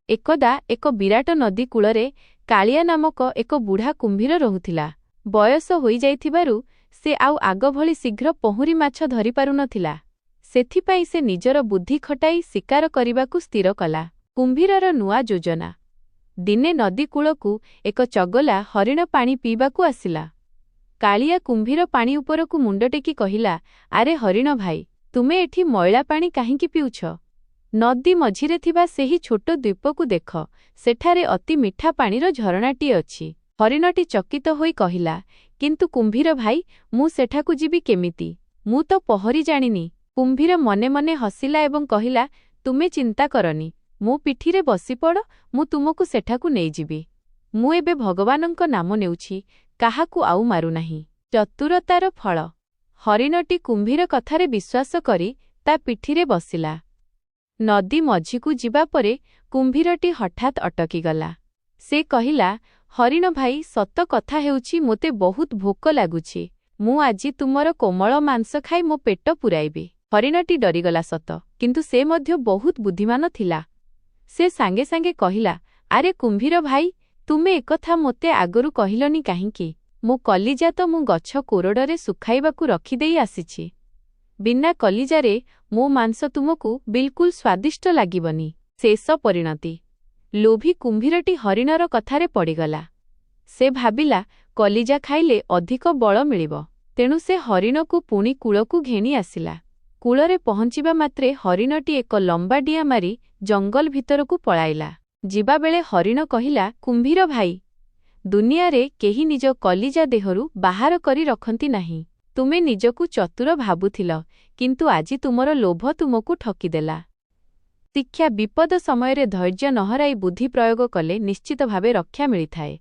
एकदा एक विराट नदी कूଳରେ कालिया नामक एक बुढ़ा कुंभीर रहुथिला। बयस होई जाइथिबारु से आउ आग भली शीघ्र पहुरी माछ धरि पारु नथिला। सेथिपाई से निजर बुद्धि खटाई शिकार करिबाकु स्थिर कला। कुंभीरर नुआ योजना। दिने नदी कूळकु एक चगला हरिण पानी पीबाकु आसिला। कालिया कुंभीर पानी उपरकु मुंड टेकी कहिला, आरे हरिण भाई, तुमे एठी मैला पानी काहींकी पिउछ? नदी मझिरे थिबा सेही छोट द्वीपकु देख, सेठारे अति मिठा पानीर झरणाटी अछि। हरिणटी चकित होई कहिला, किंतु कुंभीर भाई, मु सेठाकु जिबि केमिति? मु तो पहरी जानिनी। कुंभीर मने मने हसिला एवं कहिला, तुमे चिंता करनी, मो पिठीरे बसी पड़, मु तुमकु सेठाकु नेई जिबि। मु एबे भगवानंक नाम नेउछि, काहाकु आउ मारु नाही। चतुरतार फल। हरिणटी कुंभीर कथारे विश्वास करी ता पिठीरे बसिला। नदी मझिकु जिबा परे कुंभीरटी हठात अटकी गला। से कहिला, हरिण भाई, सत कथा हेउछि मोते बहुत भोक लागुछि। मु आजि तुमर कोमल मांस खाई मो पेट पुराइबि। हरिणटी डरिगला सत, किंतु से मध्य बहुत बुद्धिमान थिला। से सांगे सांगे कहिला, आरे कुंभीर भाई, तुमे एकथा मोते आगरु कहिलनी काहींकी? मो कलिजा तो मु गछ कोरडरे सुखाइबाकु रखिदेई आसिछि। बिना कलिजारे मो मांस तुमकु बिल्कुल स्वादिष्ट लागिबनी। शेष परिणति। लोभी कुंभीरटी हरिणर कथारे पड़िगला। से भाबिला, कलिजा खाइले अधिक बळ मिलिब। तेणु से हरिणकु पुणी कूळकु घेणी आसिला। कूଳରେ पहुंचिबा मात्रे हरिणटी एक लंबा डिया मारी जंगल भितरकु पळाइला। जिबाबेळे हरिण कहिला, कुंभीर भाई, दुनियारे केही निज कलिजा देहरु बाहार करी रखंती नाही। तुमे निजकु चतुर भाबुथिल, किंतु आजि तुमर लोभ तुमकु ठकीदेला। शिक्षा। विपद समयरे धैर्य नहराई बुद्धि प्रयोग कले निश्चित भावे रक्षा मिलिथाए।